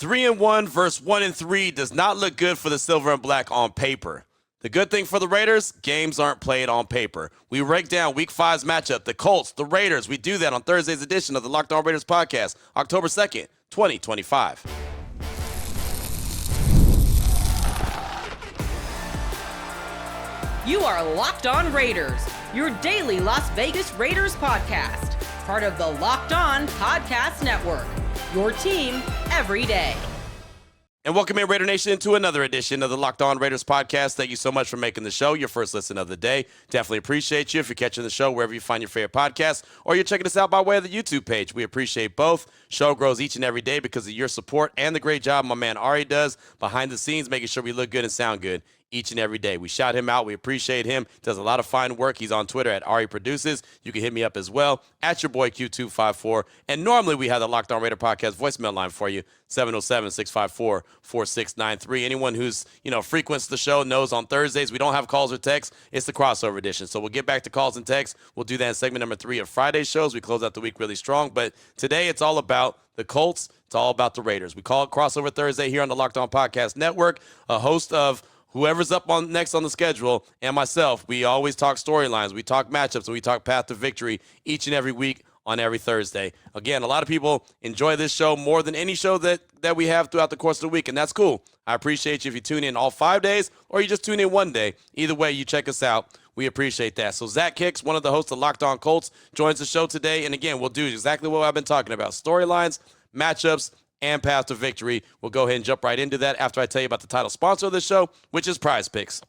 3-1 versus 1-3 does not look good for the silver and black on paper. The good thing for the Raiders, games aren't played on paper. We break down Week 5's matchup, the Colts, the Raiders. We do that on Thursday's edition of the Locked On Raiders podcast, October 2nd, 2025. You are Locked On Raiders, your daily Las Vegas Raiders podcast. Part of the Locked On Podcast Network, your team every day. And welcome in, Raider Nation, to another edition of the Locked On Raiders podcast. Thank you so much for making the show your first listen of the day. Definitely appreciate you if you're catching the show wherever you find your favorite podcast, or you're checking us out by way of the YouTube page. We appreciate both. Show grows each and every day because of your support and the great job my man Ari does behind the scenes, making sure we look good and sound good each and every day. We shout him out. We appreciate him. Does a lot of fine work. He's on Twitter at Ari Produces. You can hit me up as well at your boy Q254. And normally we have the Locked On Raider podcast voicemail line for you, 707-654-4693. Anyone who's, frequents the show knows on Thursdays we don't have calls or texts. It's the crossover edition. So we'll get back to calls and texts. We'll do that in segment number 3 of Friday's shows. We close out the week really strong. But today it's all about the Colts. It's all about the Raiders. We call it Crossover Thursday here on the Locked On Podcast Network. A host of whoever's up on next on the schedule and myself, we always talk storylines, we talk matchups, and we talk path to victory each and every week on every Thursday. Again, a lot of people enjoy this show more than any show that we have throughout the course of the week, and that's cool. I appreciate you if you tune in all 5 days or you just tune in one day. Either way, you check us out. We appreciate that. So Zach Hicks, one of the hosts of Locked On Colts, joins the show today. And again, we'll do exactly what I've been talking about: storylines, matchups, and path to victory. We'll go ahead and jump right into that after I tell you about the title sponsor of the show, which is PrizePicks.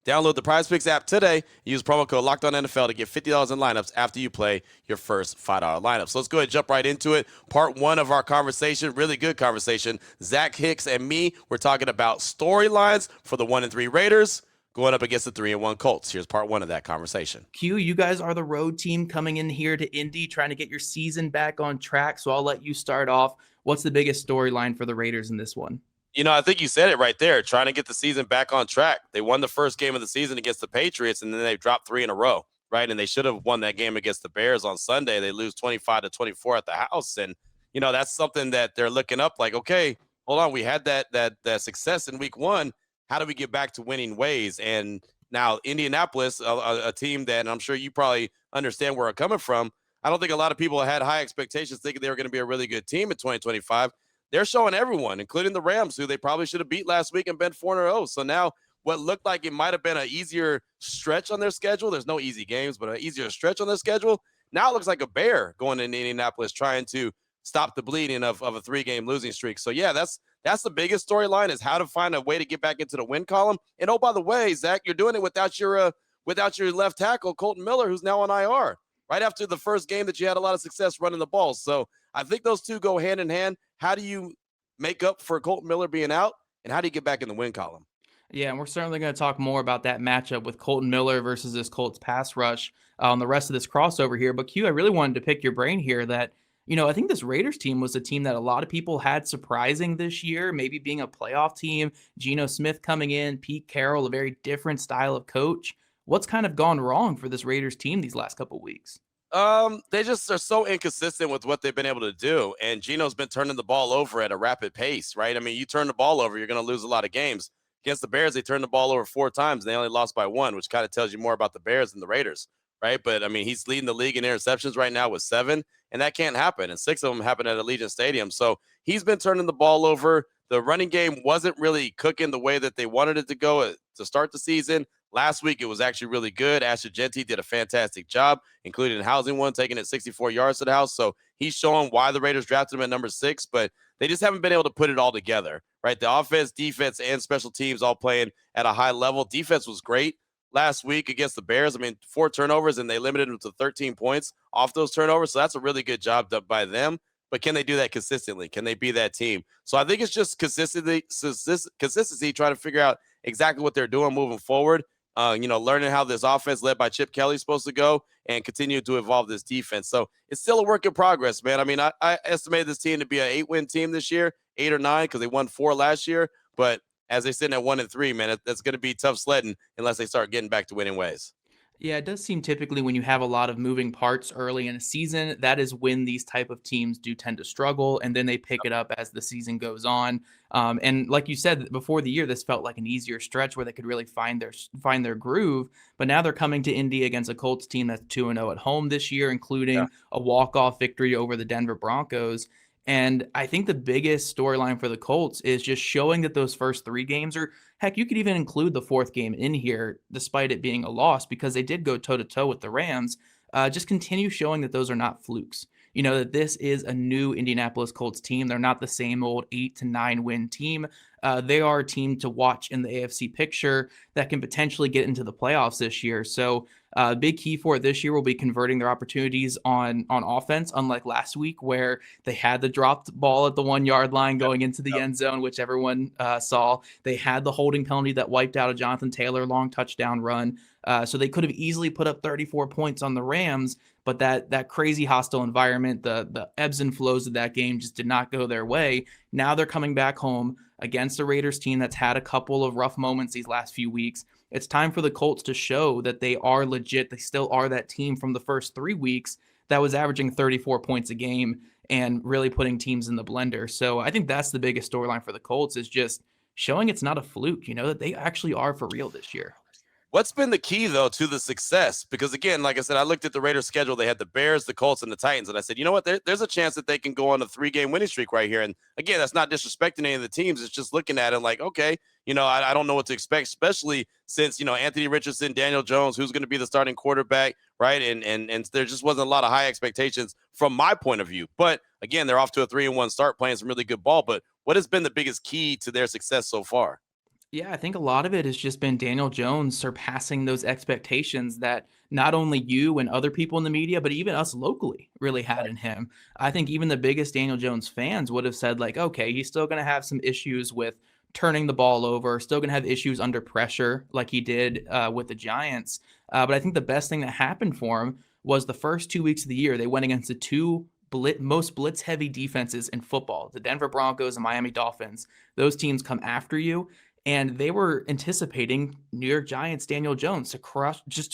Download the PrizePicks app today. Use promo code LOCKEDONNFL to get $50 in lineups after you play your first $5 lineup. So let's go ahead and jump right into it. Part 1 of our conversation, really good conversation. Zach Hicks and me, we're talking about storylines for the 1-3 Raiders going up against the 3-1 Colts. Here's part 1 of that conversation. Q, you guys are the road team coming in here to Indy, trying to get your season back on track. So I'll let you start off. What's the biggest storyline for the Raiders in this one? I think you said it right there, trying to get the season back on track. They won the first game of the season against the Patriots, and then they dropped 3 in a row, right? And they should have won that game against the Bears on Sunday. They lose 25-24 at the house. And, that's something that they're looking up like, okay, hold on, we had that success in week 1. How do we get back to winning ways? And now Indianapolis, a team that, and I'm sure you probably understand where I'm coming from, I don't think a lot of people had high expectations thinking they were going to be a really good team in 2025. They're showing everyone, including the Rams, who they probably should have beat last week and been 4-0. So now what looked like it might have been an easier stretch on their schedule, there's no easy games, but an easier stretch on their schedule, now it looks like a bear going into Indianapolis trying to stop the bleeding of a 3-game losing streak. So, yeah, that's the biggest storyline, is how to find a way to get back into the win column. And, oh, by the way, Zach, you're doing it without your left tackle, Colton Miller, who's now on IR, right after the first game that you had a lot of success running the ball. So I think those two go hand in hand. How do you make up for Colton Miller being out, and how do you get back in the win column? Yeah, and we're certainly going to talk more about that matchup with Colton Miller versus this Colts pass rush on the rest of this crossover here. But Q, I really wanted to pick your brain here that, I think this Raiders team was a team that a lot of people had surprising this year, maybe being a playoff team. Geno Smith coming in, Pete Carroll, a very different style of coach. What's kind of gone wrong for this Raiders team these last couple of weeks? They just are so inconsistent with what they've been able to do. And Geno's been turning the ball over at a rapid pace, right? I mean, you turn the ball over, you're going to lose a lot of games. Against the Bears, they turned the ball over 4 times, and they only lost by 1, which kind of tells you more about the Bears than the Raiders, right? But, I mean, he's leading the league in interceptions right now with 7, and that can't happen. And 6 of them happen at Allegiant Stadium. So he's been turning the ball over. The running game wasn't really cooking the way that they wanted it to go to start the season. Last week, it was actually really good. Asher Genty did a fantastic job, including the housing one, taking it 64 yards to the house. So he's showing why the Raiders drafted him at number 6, but they just haven't been able to put it all together, right? The offense, defense, and special teams all playing at a high level. Defense was great last week against the Bears. I mean, 4 turnovers, and they limited them to 13 points off those turnovers. So that's a really good job done by them. But can they do that consistently? Can they be that team? So I think it's just consistency, trying to figure out exactly what they're doing moving forward. Learning how this offense led by Chip Kelly is supposed to go and continue to evolve this defense. So it's still a work in progress, man. I mean, I estimated this team to be an 8-win team this year, 8 or 9, because they won 4 last year. But as they sit at 1-3, man, that's going to be tough sledding unless they start getting back to winning ways. Yeah, it does seem typically when you have a lot of moving parts early in a season, that is when these type of teams do tend to struggle, and then they pick it up as the season goes on. And like you said before the year, this felt like an easier stretch where they could really find their groove. But now they're coming to Indy against a Colts team that's 2-0 at home this year, Yeah. including a walk-off victory over the Denver Broncos. And I think the biggest storyline for the Colts is just showing that those first three games, or heck, you could even include the fourth game in here, despite it being a loss, because they did go toe to toe with the Rams. Just continue showing that those are not flukes. You know, that this is a new Indianapolis Colts team. They're not the same old 8 to 9 win team. They are a team to watch in the AFC picture that can potentially get into the playoffs this year. So, big key for it this year will be converting their opportunities on offense, unlike last week where they had the dropped ball at the 1 yard line going into the end zone, which everyone saw. They had the holding penalty that wiped out a Jonathan Taylor long touchdown run. So they could have easily put up 34 points on the Rams, but that crazy hostile environment, the ebbs and flows of that game just did not go their way. Now they're coming back home against a Raiders team that's had a couple of rough moments these last few weeks. It's time for the Colts to show that they are legit. They still are that team from the first 3 weeks that was averaging 34 points a game and really putting teams in the blender. So I think that's the biggest storyline for the Colts, is just showing it's not a fluke, that they actually are for real this year. What's been the key, though, to the success? Because, again, like I said, I looked at the Raiders' schedule. They had the Bears, the Colts, and the Titans. And I said, you know what? There's a chance that they can go on a 3-game winning streak right here. And, again, that's not disrespecting any of the teams. It's just looking at it like, okay, I don't know what to expect, especially since, Anthony Richardson, Daniel Jones, who's going to be the starting quarterback, right? And there just wasn't a lot of high expectations from my point of view. But, again, they're off to a 3-1 start, playing some really good ball. But what has been the biggest key to their success so far? Yeah, I think a lot of it has just been Daniel Jones surpassing those expectations that not only you and other people in the media, but even us locally really had in him. I think even the biggest Daniel Jones fans would have said, like, okay, he's still going to have some issues with turning the ball over, still going to have issues under pressure like he did with the Giants. But I think the best thing that happened for him was the first 2 weeks of the year, they went against the two most blitz heavy defenses in football, the Denver Broncos and Miami Dolphins. Those teams come after you. And they were anticipating New York Giants Daniel Jones to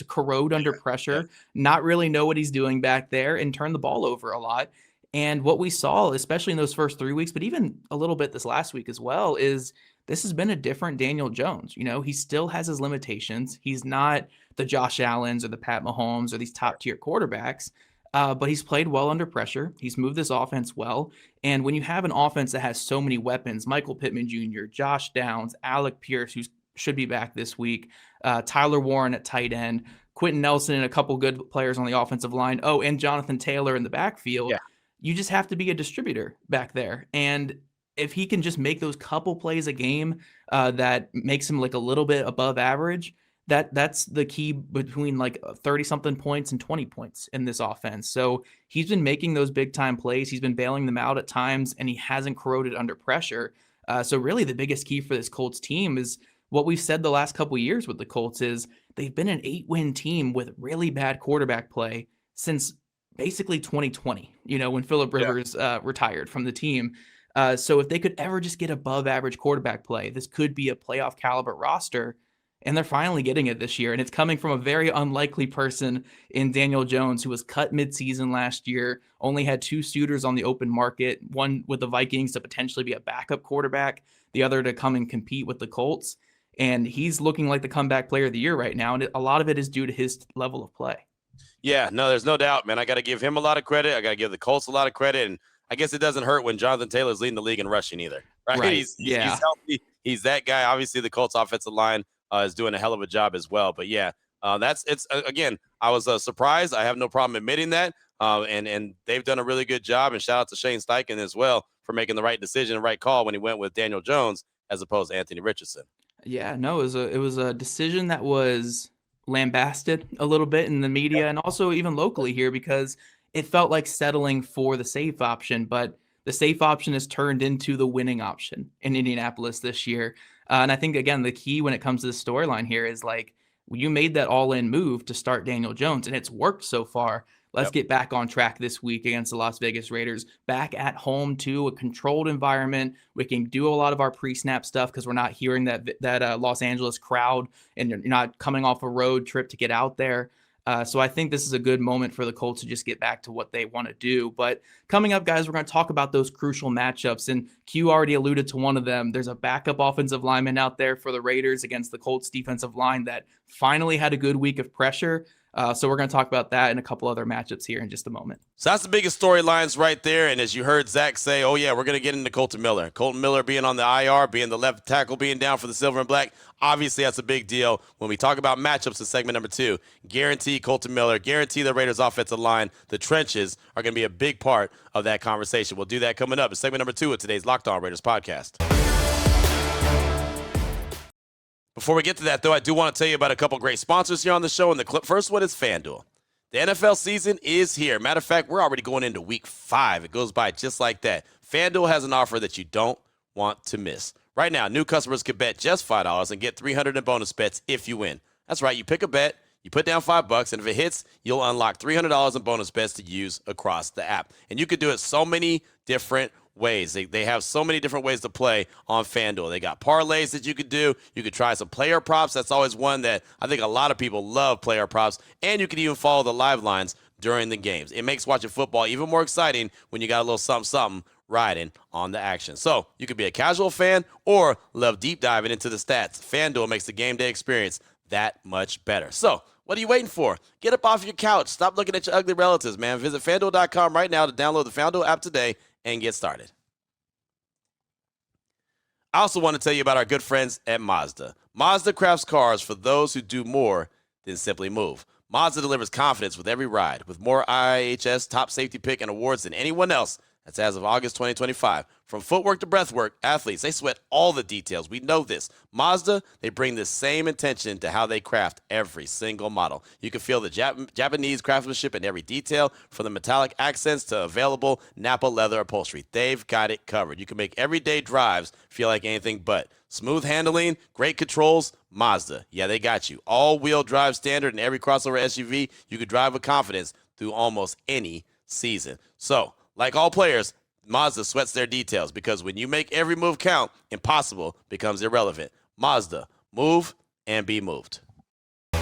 corrode under pressure, not really know what he's doing back there, and turn the ball over a lot. And what we saw, especially in those first 3 weeks, but even a little bit this last week as well, is this has been a different Daniel Jones. He still has his limitations. He's not the Josh Allens or the Pat Mahomes or these top tier quarterbacks. But he's played well under pressure. He's moved this offense well. And when you have an offense that has so many weapons, Michael Pittman Jr., Josh Downs, Alec Pierce, who should be back this week, Tyler Warren at tight end, Quentin Nelson, and a couple good players on the offensive line. Oh, and Jonathan Taylor in the backfield. Yeah. You just have to be a distributor back there. And if he can just make those couple plays a game that makes him like a little bit above average, that's the key between like 30 something points and 20 points in this offense. So he's been making those big time plays. He's been bailing them out at times, and he hasn't corroded under pressure. So really the biggest key for this Colts team is what we've said the last couple of years with the Colts is they've been an 8-win team with really bad quarterback play since basically 2020, when Phillip Rivers retired from the team. So if they could ever just get above average quarterback play, this could be a playoff caliber roster. And they're finally getting it this year. And it's coming from a very unlikely person in Daniel Jones, who was cut midseason last year, only had 2 suitors on the open market, one with the Vikings to potentially be a backup quarterback, the other to come and compete with the Colts. And he's looking like the comeback player of the year right now. And a lot of it is due to his level of play. Yeah, no, there's no doubt, man. I got to give him a lot of credit. I got to give the Colts a lot of credit. And I guess it doesn't hurt when Jonathan Taylor's leading the league in rushing either, right? He's healthy. He's that guy. Obviously, the Colts offensive line is doing a hell of a job as well. But yeah, again, I was surprised. I have no problem admitting that. And they've done a really good job. And shout out to Shane Steichen as well for making the right decision and right call when he went with Daniel Jones as opposed to Anthony Richardson. Yeah, no, it was a decision that was lambasted a little bit in the media and also even locally here, because it felt like settling for the safe option, but the safe option has turned into the winning option in Indianapolis this year. And I think, again, the key when it comes to the storyline here is like, you made that all-in move to start Daniel Jones, and it's worked so far. Let's get back on track this week against the Las Vegas Raiders, back at home to a controlled environment. We can do a lot of our pre-snap stuff because we're not hearing that Los Angeles crowd, and you're not coming off a road trip to get out there. So I think this is a good moment for the Colts to just get back to what they want to do. But coming up, guys, we're going to talk about those crucial matchups. And Q already alluded to one of them. There's a backup offensive lineman out there for the Raiders against the Colts defensive line that finally had a good week of pressure. So we're going to talk about that and a couple other matchups here in just a moment. So that's the biggest storylines right there. And as you heard Zach say, oh, yeah, we're going to get into Colton Miller. Colton Miller being on the IR, being the left tackle, being down for the silver and black. Obviously, that's a big deal. When we talk about matchups in segment number 2, guarantee Colton Miller, guarantee the Raiders offensive line. The trenches are going to be a big part of that conversation. We'll do that coming up in segment number 2 of today's Locked On Raiders podcast. Before we get to that, though, I do want to tell you about a couple great sponsors here on the show. And the first one is FanDuel. The NFL season is here. Matter of fact, we're already going into week 5. It goes by just like that. FanDuel has an offer that you don't want to miss. Right now, new customers can bet just $5 and get $300 in bonus bets if you win. That's right. You pick a bet, you put down $5, and if it hits, you'll unlock $300 in bonus bets to use across the app. And you could do it so many different ways. They have so many different ways to play on FanDuel. They got parlays that you could do. You could try some player props. That's always one that I think a lot of people love, player props. And you can even follow the live lines during the games. It makes watching football even more exciting when you got a little something riding on the action. So you could be a casual fan or love deep diving into the stats. FanDuel makes the game day experience that much better. So what are you waiting for? Get up off your couch. Stop looking at your ugly relatives, man. Visit FanDuel.com right now to download the FanDuel app today and get started. I also want to tell you about our good friends at Mazda. Mazda crafts cars for those who do more than simply move. Mazda delivers confidence with every ride, with more IIHS top safety pick and awards than anyone else. That's as of August 2025. From footwork to breathwork, athletes, they sweat all the details. We know this. Mazda, they bring the same intention to how they craft every single model. You can feel the Japanese craftsmanship in every detail, from the metallic accents to available Napa leather upholstery. They've got it covered. You can make everyday drives feel like anything but. Smooth handling, great controls, Mazda. Yeah, they got you. All-wheel drive standard in every crossover SUV. You could drive with confidence through almost any season. So, like all players, Mazda sweats their details, because when you make every move count, impossible becomes irrelevant. Mazda, move and be moved. All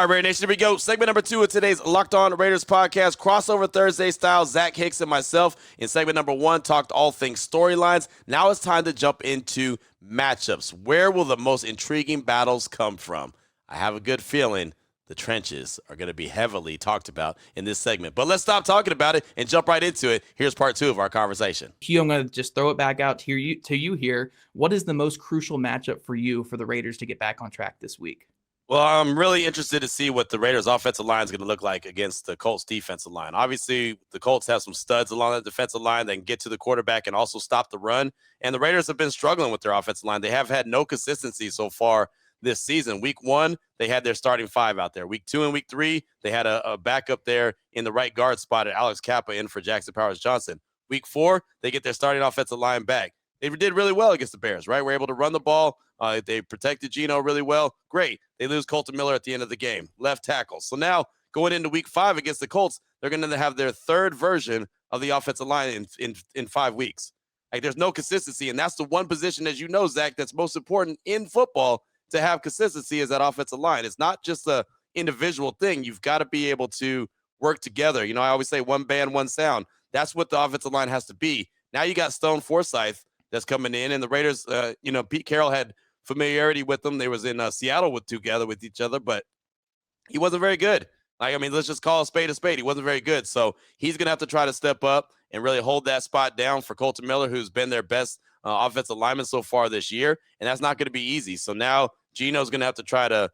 right, Raider Nation, here we go. Segment number 2 of today's Locked On Raiders podcast, crossover Thursday style. Zach, Hicks, and myself in segment number 1 talked all things storylines. Now it's time to jump into matchups. Where will the most intriguing battles come from? I have a good feeling the trenches are going to be heavily talked about in this segment. But let's stop talking about it and jump right into it. Here's part 2 of our conversation. Hugh, I'm going to just throw it back out to you here. What is the most crucial matchup for you for the Raiders to get back on track this week? Well, I'm really interested to see what the Raiders' offensive line is going to look like against the Colts' defensive line. Obviously, the Colts have some studs along that defensive line that can get to the quarterback and also stop the run. And the Raiders have been struggling with their offensive line. They have had no consistency so far this season. Week 1, they had their starting 5 out there. Week 2 and week 3, they had a backup there in the right guard spot at Alex Kappa in for Jackson Powers-Johnson. Week 4, they get their starting offensive line back. They did really well against the Bears, right? We're able to run the ball. They protected Geno really well. Great. They lose Colton Miller at the end of the game, left tackle. So now going into week 5 against the Colts, they're going to have their third version of the offensive line in 5 weeks. Like, there's no consistency, and that's the one position, as you know, Zach, that's most important in football to have consistency, is that offensive line. It's not just a individual thing. You've got to be able to work together. You know, I always say one band, one sound. That's what the offensive line has to be. Now you got Stone Forsythe that's coming in, and the Raiders, Pete Carroll had familiarity with them. They was in Seattle together with each other, but he wasn't very good. Let's just call a spade a spade. He wasn't very good. So he's going to have to try to step up and really hold that spot down for Colton Miller, who's been their best offensive lineman so far this year. And that's not going to be easy. So now Geno's going to have to try to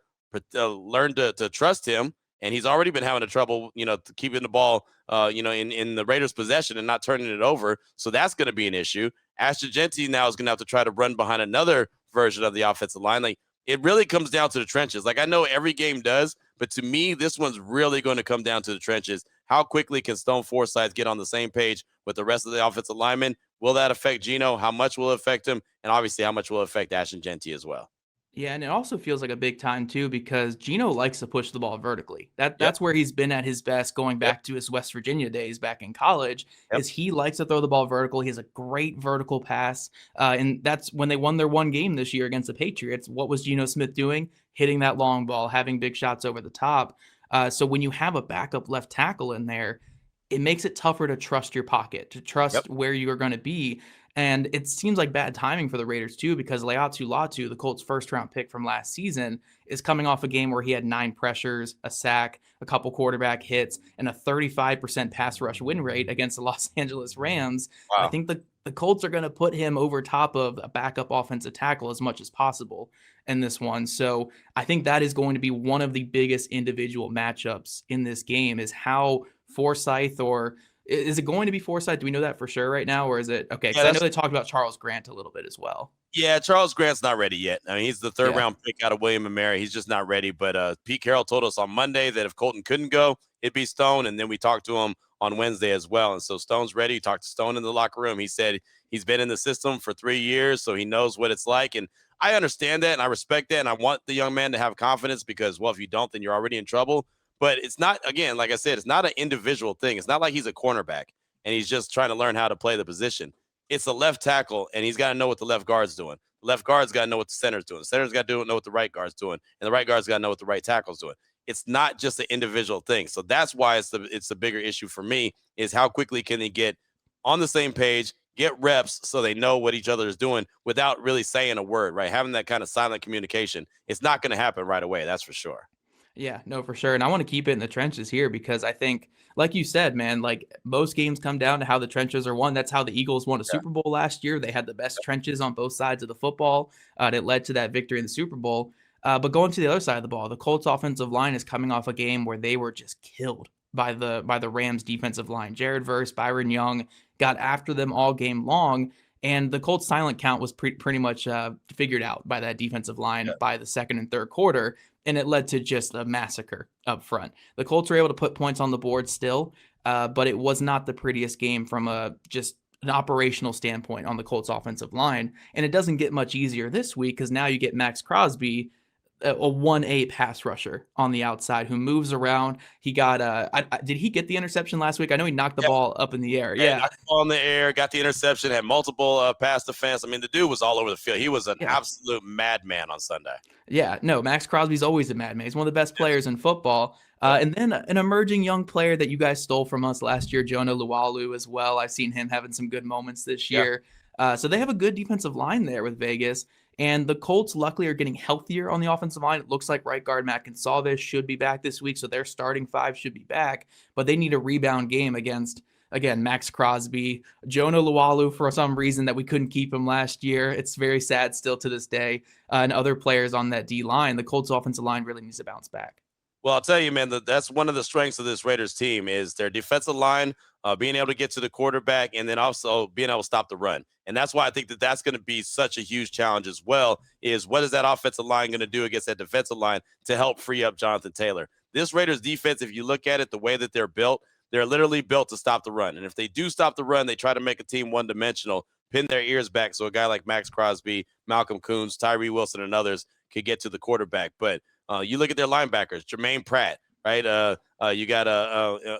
learn to trust him. And he's already been having trouble, keeping the ball, in the Raiders' possession and not turning it over. So that's going to be an issue. Ashton Jeanty now is going to have to try to run behind another version of the offensive line. Like, it really comes down to the trenches. Like, I know every game does, but to me, this one's really going to come down to the trenches. How quickly can Stone Forsythe get on the same page with the rest of the offensive linemen? Will that affect Geno? How much will it affect him? And obviously, how much will it affect Ashton Jeanty as well? Yeah, and it also feels like a big time too because Geno likes to push the ball vertically. Yep. That's where he's been at his best going Yep. back to his West Virginia days back in college. Yep. Is he likes to throw the ball vertical. He has a great vertical pass, and that's when they won their one game this year against the Patriots. What was Geno Smith doing? Hitting that long ball, having big shots over the top. So when you have a backup left tackle in there, it makes it tougher to trust your pocket, to Yep. trust where you are going to be. And it seems like bad timing for the Raiders too, because Leatu Latu, the Colts' first-round pick from last season, is coming off a game where he had 9 pressures, a sack, a couple quarterback hits, and a 35% pass rush win rate against the Los Angeles Rams. I Wow. think the Colts are going to put him over top of a backup offensive tackle as much as possible in this one. So I think that is going to be one of the biggest individual matchups in this game is how Forsyth or is it going to be Forsyth? Do we know that for sure right now, or is it okay? Yeah, Because I know they talked about Charles Grant a little bit as well. Yeah, Charles Grant's not ready yet. I mean, he's the third Yeah, round pick out of William and Mary. He's just not ready. But Pete Carroll told us on Monday that if Colton couldn't go, it'd be Stone. And then we talked to him on Wednesday as well. And so Stone's ready. He talked to Stone in the locker room. He said he's been in the system for 3 years, so he knows what it's like. And I understand that and I respect that. And I want the young man to have confidence because, well, if you don't, then you're already in trouble. But it's not, again, like I said, it's not an individual thing. It's not like he's a cornerback and he's just trying to learn how to play the position. It's a left tackle, and he's got to know what the left guard's doing. The left guard's got to know what the center's doing. The center's got to know what the right guard's doing, and the right guard's got to know what the right tackle's doing. It's not just an individual thing. So that's why it's the bigger issue for me is how quickly can they get on the same page, get reps so they know what each other is doing without really saying a word, right? Having that kind of silent communication. It's not going to happen right away. That's for sure. yeah, no, for sure. And I want to keep it in the trenches here because I think, like you said, man, like most games come down to how the trenches are won. That's how the Eagles won a Yeah. Super Bowl last year. They had the best trenches on both sides of the football that led to that victory in the Super Bowl. But going to the other side of the ball, the Colts offensive line is coming off a game where they were just killed by the Rams defensive line. Jared Verse, Byron Young got after them all game long. And the Colts silent count was pretty much figured out by that defensive line by the second and third quarter. And it led to just a massacre up front. The Colts were able to put points on the board still, but it was not the prettiest game from just an operational standpoint on the Colts offensive line. And it doesn't get much easier this week because now you get Max Crosby, a 1A pass rusher on the outside who moves around. He got did he get the interception last week? I know he knocked the ball up in the air. Yeah, Yeah. knocked the ball in the air, got the interception, had multiple pass defense. I mean, the dude was all over the field. He was an Yeah. absolute madman on Sunday. Yeah, no, Max Crosby's always a madman. He's one of the best players in football. And then an emerging young player that you guys stole from us last year, Jonah Luwalu, as well. I've seen him having some good moments this Yeah. year. So they have a good defensive line there with Vegas. And the Colts, luckily, are getting healthier on the offensive line. It looks like right guard Matt Gonsalves should be back this week, so their starting 5 should be back. But they need a rebound game against, again, Max Crosby, Jonah Luwalu for some reason that we couldn't keep him last year. It's very sad still to this day. And other players on that D line. The Colts offensive line really needs to bounce back. Well, I'll tell you, man, that's one of the strengths of this Raiders team is their defensive line, being able to get to the quarterback and then also being able to stop the run. And that's why I think that that's going to be such a huge challenge as well is what is that offensive line going to do against that defensive line to help free up Jonathan Taylor? This Raiders defense, if you look at it, the way that they're literally built to stop the run. And if they do stop the run, they try to make a team one-dimensional, pin their ears back so a guy like Max Crosby, Malcolm Coons, Tyree Wilson, and others could get to the quarterback. But you look at their linebackers, Jermaine Pratt, right? You got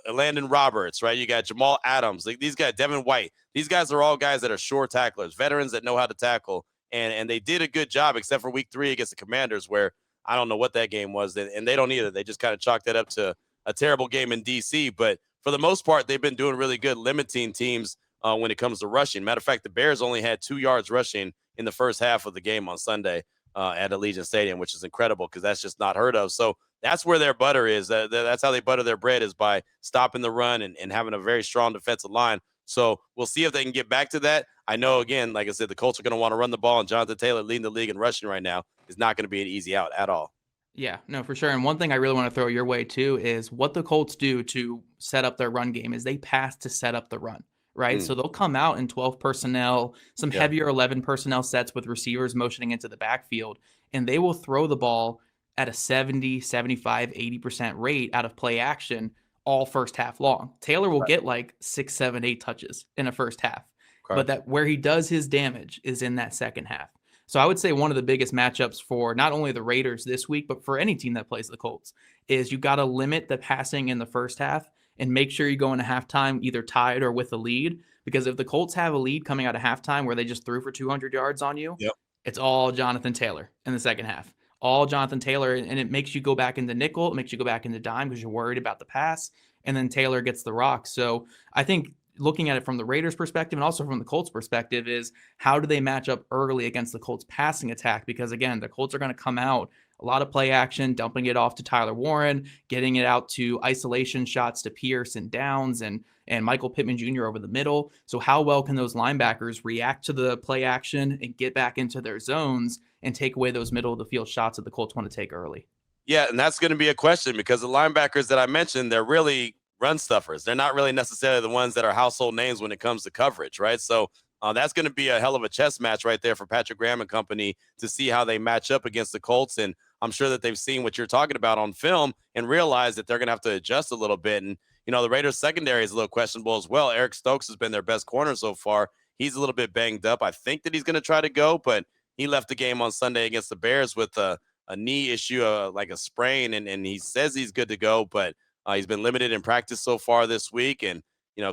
Landon Roberts, right? You got Jamal Adams. Like these guys, Devin White. These guys are all guys that are sure tacklers, veterans that know how to tackle. And they did a good job, except for week 3 against the Commanders, where I don't know what that game was. And they don't either. They just kind of chalked that up to a terrible game in D.C. But for the most part, they've been doing really good limiting teams when it comes to rushing. Matter of fact, the Bears only had 2 yards rushing in the first half of the game on Sunday at Allegiant Stadium, which is incredible because that's just not heard of. So that's where their butter is. That's how they butter their bread is by stopping the run and having a very strong defensive line. So we'll see if they can get back to that. I know, again, like I said, the Colts are going to want to run the ball, and Jonathan Taylor leading the league in rushing right now is not going to be an easy out at all. Yeah, no, for sure. And one thing I really want to throw your way too is what the Colts do to set up their run game is they pass to set up the run, right? So they'll come out in 12 personnel, some heavier 11 personnel sets with receivers motioning into the backfield, and they will throw the ball at a 70, 75, 80% rate out of play action all first half long. Taylor will get like 6, 7, 8 touches in a first half, but that where he does his damage is in that second half. So I would say one of the biggest matchups for not only the Raiders this week, but for any team that plays the Colts is you got to limit the passing in the first half and make sure you go into halftime either tied or with a lead. Because if the Colts have a lead coming out of halftime where they just threw for 200 yards on you, Yep. it's all Jonathan Taylor in the second half. All Jonathan Taylor, and it makes you go back into nickel. It makes you go back into dime because you're worried about the pass, and then Taylor gets the rock. So I think looking at it from the Raiders' perspective and also from the Colts' perspective is how do they match up early against the Colts' passing attack? Because, again, the Colts are going to come out a lot of play action, dumping it off to Tyler Warren, getting it out to isolation shots to Pierce and Downs and Michael Pittman Jr. over the middle. So how well can those linebackers react to the play action and get back into their zones and take away those middle of the field shots that the Colts want to take early? Yeah, and that's going to be a question because the linebackers that I mentioned, they're really run stuffers. They're not really necessarily the ones that are household names when it comes to coverage, right? So that's going to be a hell of a chess match right there for Patrick Graham and company to see how they match up against the Colts. And I'm sure that they've seen what you're talking about on film and realize that they're going to have to adjust a little bit. And, the Raiders secondary is a little questionable as well. Eric Stokes has been their best corner so far. He's a little bit banged up. I think that he's going to try to go, but he left the game on Sunday against the Bears with a knee issue, like a sprain, and he says he's good to go, but he's been limited in practice so far this week. And,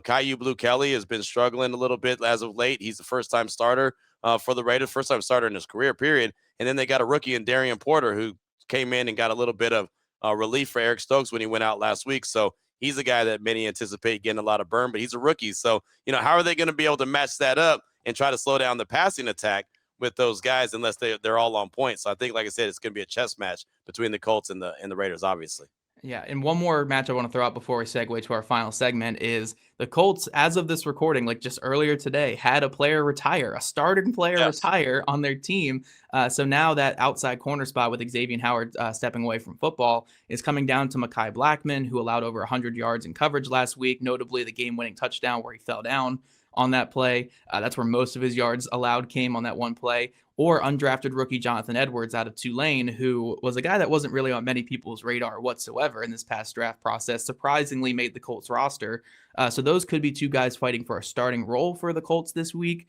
Caillou Blue Kelly has been struggling a little bit as of late. He's the first-time starter for the Raiders, first-time starter in his career, period. And then they got a rookie in Darian Porter who came in and got a little bit of relief for Eric Stokes when he went out last week. So he's a guy that many anticipate getting a lot of burn, but he's a rookie. So, how are they going to be able to match that up and try to slow down the passing attack with those guys unless they're all on point? So I think, like I said, it's going to be a chess match between the Colts and the Raiders, obviously. Yeah, and one more match I want to throw out before we segue to our final segment is the Colts, as of this recording, like just earlier today, had a player retire, a starting player retire on their team. So now that outside corner spot with Xavier Howard stepping away from football is coming down to Mekhi Blackmon, who allowed over 100 yards in coverage last week, notably the game-winning touchdown where he fell down on that play. That's where most of his yards allowed came on that one play. Or undrafted rookie Jonathan Edwards out of Tulane, who was a guy that wasn't really on many people's radar whatsoever in this past draft process, surprisingly made the Colts roster. So those could be two guys fighting for a starting role for the Colts this week,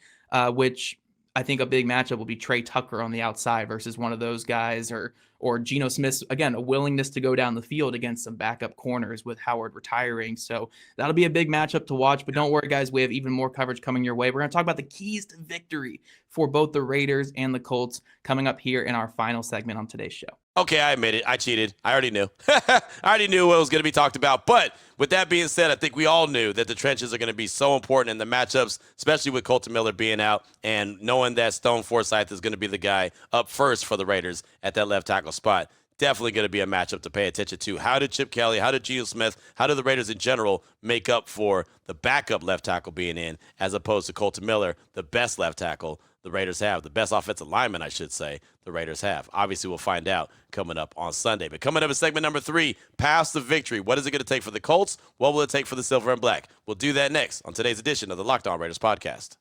which I think a big matchup will be Trey Tucker on the outside versus one of those guys, or Geno Smith, again, a willingness to go down the field against some backup corners with Howard retiring. So that'll be a big matchup to watch. But don't worry, guys, we have even more coverage coming your way. We're going to talk about the keys to victory for both the Raiders and the Colts coming up here in our final segment on today's show. Okay, I admit it. I cheated. I already knew. I already knew what was going to be talked about. But with that being said, I think we all knew that the trenches are going to be so important in the matchups, especially with Colton Miller being out and knowing that Stone Forsythe is going to be the guy up first for the Raiders at that left tackle spot. Definitely going to be a matchup to pay attention to. How did Chip Kelly, how did Geno Smith, how did the Raiders in general make up for the backup left tackle being in as opposed to Colton Miller, the best left tackle the Raiders have, the best offensive lineman, I should say, the Raiders have. Obviously, we'll find out coming up on Sunday. But coming up in segment number 3, Paths to Victory. What is it going to take for the Colts? What will it take for the Silver and Black? We'll do that next on today's edition of the Locked On Raiders podcast.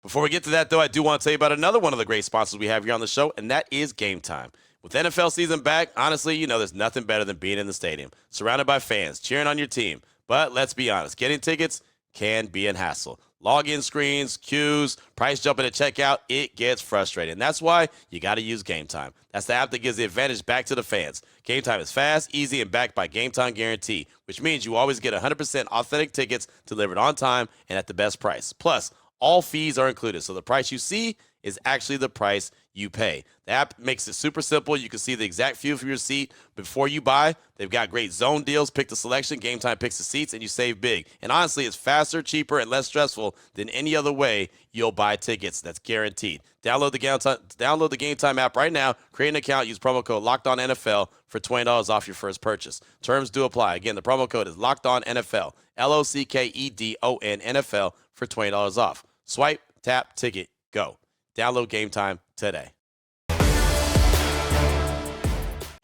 Before we get to that, though, I do want to tell you about another one of the great sponsors we have here on the show, and that is Gametime. With NFL season back, honestly, there's nothing better than being in the stadium, surrounded by fans, cheering on your team. But let's be honest, getting tickets can be a hassle. Login screens, queues, price jumping at checkout, it gets frustrating. That's why you got to use Gametime. That's the app that gives the advantage back to the fans. Gametime is fast, easy, and backed by Gametime Guarantee, which means you always get 100% authentic tickets delivered on time and at the best price. Plus, all fees are included, so the price you see is actually the price you pay. The app makes it super simple. You can see the exact view from your seat before you buy. They've got great zone deals. Pick the selection. Gametime picks the seats, and you save big. And honestly, it's faster, cheaper, and less stressful than any other way you'll buy tickets. That's guaranteed. Download the Gametime app right now. Create an account. Use promo code LOCKEDONNFL for $20 off your first purchase. Terms do apply. Again, the promo code is LOCKEDONNFL. LOCKEDON NFL for $20 off. Swipe, tap, ticket, go. Download Gametime today.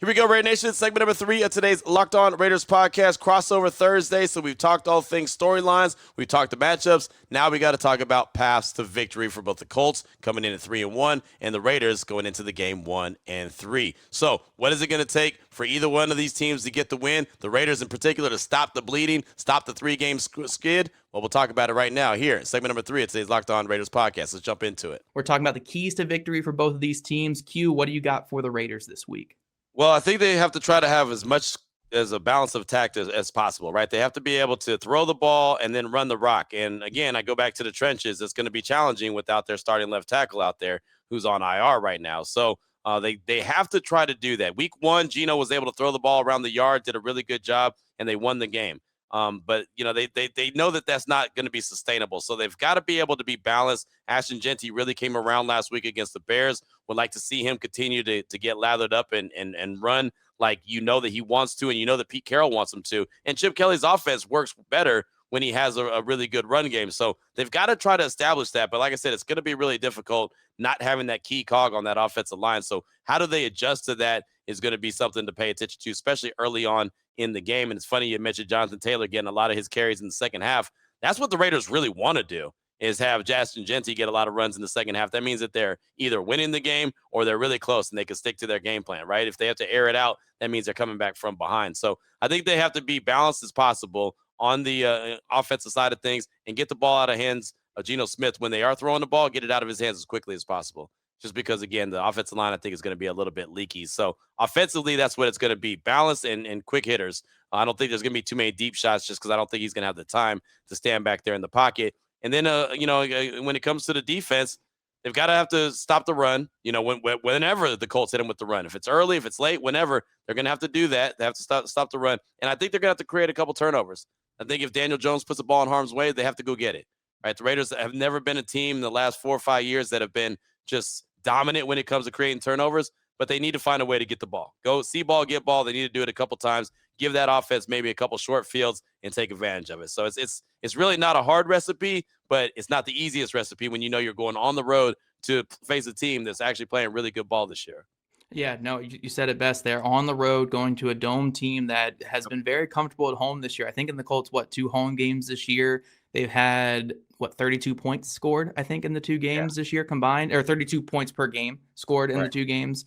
Here we go, Raider Nation. Segment number 3 of today's Locked On Raiders podcast, crossover Thursday. So we've talked all things storylines. We've talked the matchups. Now we got to talk about paths to victory for both the Colts coming in at 3-1 and the Raiders going into the game 1-3. So what is it going to take for either one of these teams to get the win? The Raiders in particular to stop the bleeding, stop the 3-game skid? Well, we'll talk about it right now here. Segment number 3 of today's Locked On Raiders podcast. Let's jump into it. We're talking about the keys to victory for both of these teams. Q, what do you got for the Raiders this week? Well, I think they have to try to have as much as a balance of attack as possible, right? They have to be able to throw the ball and then run the rock. And again, I go back to the trenches. It's going to be challenging without their starting left tackle out there who's on IR right now. So they have to try to do that. Week 1, Geno was able to throw the ball around the yard, did a really good job, and they won the game. But they know that that's not going to be sustainable. So they've got to be able to be balanced. Ashton Genty really came around last week against the Bears. Would like to see him continue to get lathered up and run like that he wants to, and that Pete Carroll wants him to. And Chip Kelly's offense works better when he has a really good run game. So they've got to try to establish that. But like I said, it's going to be really difficult not having that key cog on that offensive line. So how do they adjust to that is going to be something to pay attention to, especially early on in the game. And it's funny you mentioned Jonathan Taylor getting a lot of his carries in the second half. That's what the Raiders really want to do, is have Ashton Genty get a lot of runs in the second half. That means that they're either winning the game or they're really close and they can stick to their game plan, right? If they have to air it out, that means they're coming back from behind. So I think they have to be balanced as possible on the offensive side of things and get the ball out of hands of Geno Smith. When they are throwing the ball, get it out of his hands as quickly as possible. Just because, again, the offensive line, I think, is going to be a little bit leaky. So offensively, that's what it's going to be, balanced and quick hitters. I don't think there's going to be too many deep shots just because I don't think he's going to have the time to stand back there in the pocket. And then, when it comes to the defense, they've got to have to stop the run, whenever the Colts hit them with the run. If it's early, if it's late, whenever, they're going to have to do that. They have to stop the run. And I think they're going to have to create a couple turnovers. I think if Daniel Jones puts the ball in harm's way, they have to go get it. Right? The Raiders have never been a team in the last 4 or 5 years that have been just dominant when it comes to creating turnovers, but they need to find a way to get the ball. Go see ball, get ball. They need to do it a couple times. Give that offense maybe a couple short fields and take advantage of it. So it's really not a hard recipe, but it's not the easiest recipe when you're going on the road to face a team that's actually playing really good ball this year. Yeah, no, you said it best there. On the road, going to a dome team that has been very comfortable at home this year. I think in the Colts, 2 home games this year? They've had 32 points scored, I think, in the 2 games this year combined, or 32 points per game scored in the 2 games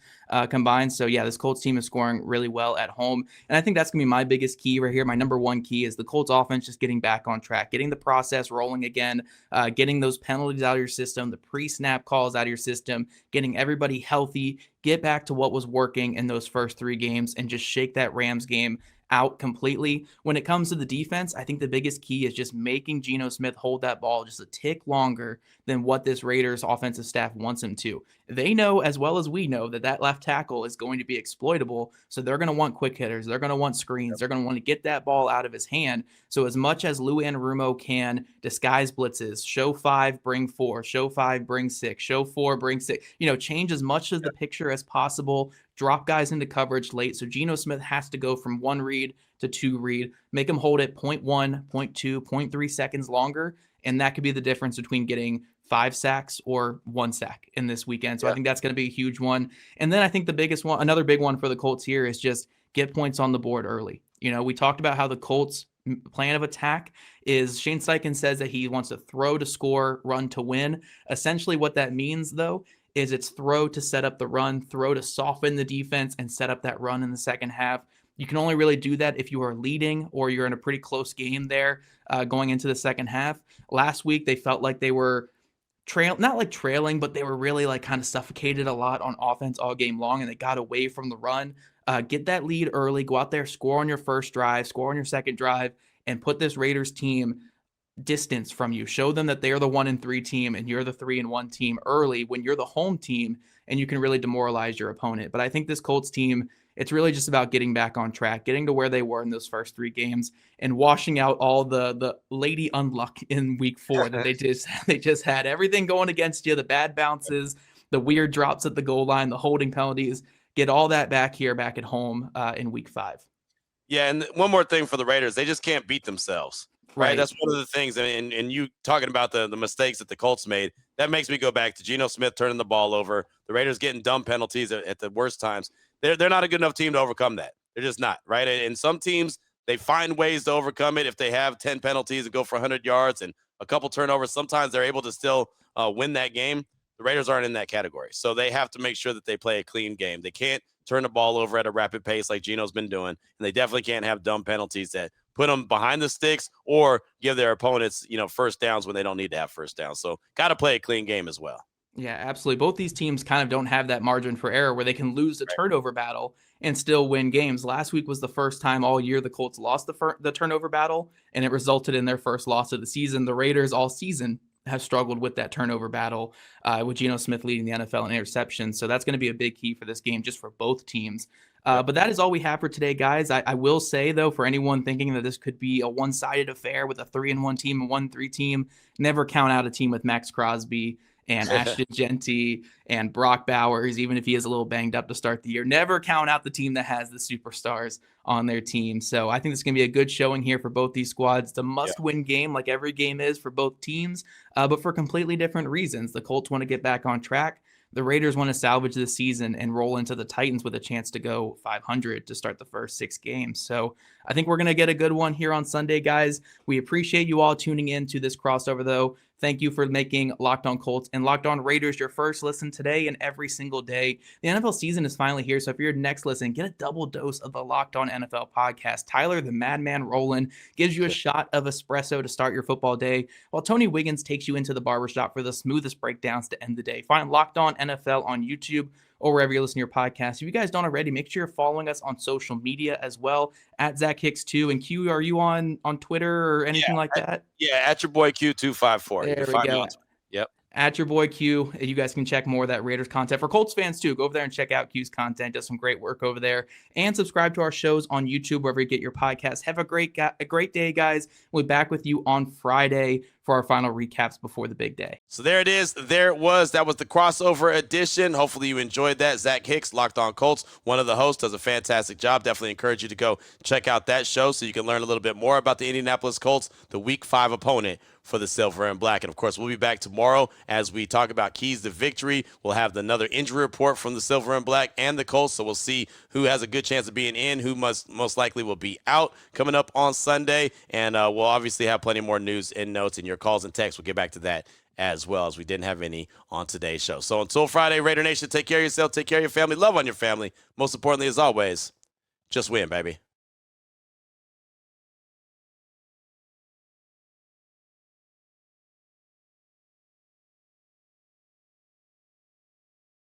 combined. So yeah, this Colts team is scoring really well at home. And I think that's gonna be my biggest key right here. My number 1 key is the Colts offense just getting back on track, getting the process rolling again, getting those penalties out of your system, the pre-snap calls out of your system, getting everybody healthy, get back to what was working in those first 3 games and just shake that Rams game out completely. When it comes to the defense, I think the biggest key is just making Geno Smith hold that ball just a tick longer than what this Raiders offensive staff wants him to. They know as well as we know that left tackle is going to be exploitable, so they're going to want quick hitters. They're going to want screens. They're going to want to get that ball out of his hand. So as much as Lou Anarumo can disguise blitzes, show 5, bring 4, show 5, bring 6, show 4, bring 6, change as much of the picture as possible, drop guys into coverage late. So Geno Smith has to go from 1 read to 2 read, make him hold it 0.1, 0.2, 0.3 seconds longer. And that could be the difference between getting 5 sacks or 1 sack in this weekend. So I think that's going to be a huge one. And then I think the biggest one, another big one for the Colts here, is just get points on the board early. We talked about how the Colts plan of attack is Shane Steichen says that he wants to throw to score, run to win. Essentially what that means, though, is it's throw to set up the run, throw to soften the defense and set up that run in the second half. You can only really do that if you are leading or you're in a pretty close game there going into the second half. Last week, they felt like they were trailing, but they were really kind of suffocated a lot on offense all game long, and they got away from the run. Get that lead early, go out there, score on your first drive, score on your second drive, and put this Raiders team distance from you. Show them that they're the 1-3 team and you're the 3-1 team early when you're the home team, and you can really demoralize your opponent. But I think this Colts team, it's really just about getting back on track, getting to where they were in those first 3 games and washing out all the lady unluck in week 4 that they just had. Everything going against you, the bad bounces, the weird drops at the goal line, the holding penalties. Get all that back at home in week 5. Yeah, and one more thing for the Raiders, they just can't beat themselves. Right. That's one of the things. And you talking about the mistakes that the Colts made, that makes me go back to Geno Smith turning the ball over, the Raiders getting dumb penalties at the worst times. they're not a good enough team to overcome that. They're just not, right? And some teams, they find ways to overcome it. If they have 10 penalties and go for 100 yards and a couple turnovers, sometimes they're able to still win that game. The Raiders aren't in that category. So they have to make sure that they play a clean game. They can't turn the ball over at a rapid pace like Geno's been doing. And they definitely can't have dumb penalties that put them behind the sticks or give their opponents, first downs when they don't need to have first downs. So got to play a clean game as well. Yeah, absolutely. Both these teams kind of don't have that margin for error where they can lose the turnover battle and still win games. Last week was the first time all year the Colts lost the turnover battle, and it resulted in their first loss of the season. The Raiders all season have struggled with that turnover battle, with Geno Smith leading the NFL in interceptions. So that's going to be a big key for this game just for both teams. But that is all we have for today, guys. I will say, though, for anyone thinking that this could be a one-sided affair with a 3-1 team and 1-3 team, never count out a team with Max Crosby and Ashton Genty and Brock Bowers, even if he is a little banged up to start the year. Never count out the team that has the superstars on their team. So I think this is going to be a good showing here for both these squads. It's a must-win game, like every game is for both teams, but for completely different reasons. The Colts want to get back on track. The Raiders want to salvage the season and roll into the Titans with a chance to go 500 to start the first 6 games. So I think we're going to get a good one here on Sunday, guys. We appreciate you all tuning in to this crossover, though. Thank you for making Locked On Colts and Locked On Raiders your first listen today and every single day. The NFL season is finally here, so if you're your next listen, get a double dose of the Locked On NFL podcast. Tyler, the Madman Rowland, gives you a shot of espresso to start your football day, while Tony Wiggins takes you into the barbershop for the smoothest breakdowns to end the day. Find Locked On NFL on YouTube or wherever you listen to your podcast. If you guys don't already, make sure you're following us on social media as well, at Zach Hicks2. And Q, are you on Twitter or anything like that? Yeah, at your boy Q254. There we go. Yep. At your boy Q. You guys can check more of that Raiders content. For Colts fans too, go over there and check out Q's content. Does some great work over there. And subscribe to our shows on YouTube, wherever you get your podcasts. Have a great day, guys. We'll be back with you on Friday for our final recaps before the big day. So there it is. There it was. That was the crossover edition. Hopefully you enjoyed that. Zach Hicks, Locked On Colts, one of the hosts, does a fantastic job. Definitely encourage you to go check out that show so you can learn a little bit more about the Indianapolis Colts, the Week 5 opponent for the Silver and Black. And, of course, we'll be back tomorrow as we talk about keys to victory. We'll have another injury report from the Silver and Black and the Colts, so we'll see who has a good chance of being in, who most likely will be out coming up on Sunday. And we'll obviously have plenty more news and notes, and your calls and texts. We'll get back to that as well, as we didn't have any on today's show. So until Friday, Raider Nation, take care of yourself, take care of your family, love on your family. Most importantly, as always, just win, baby.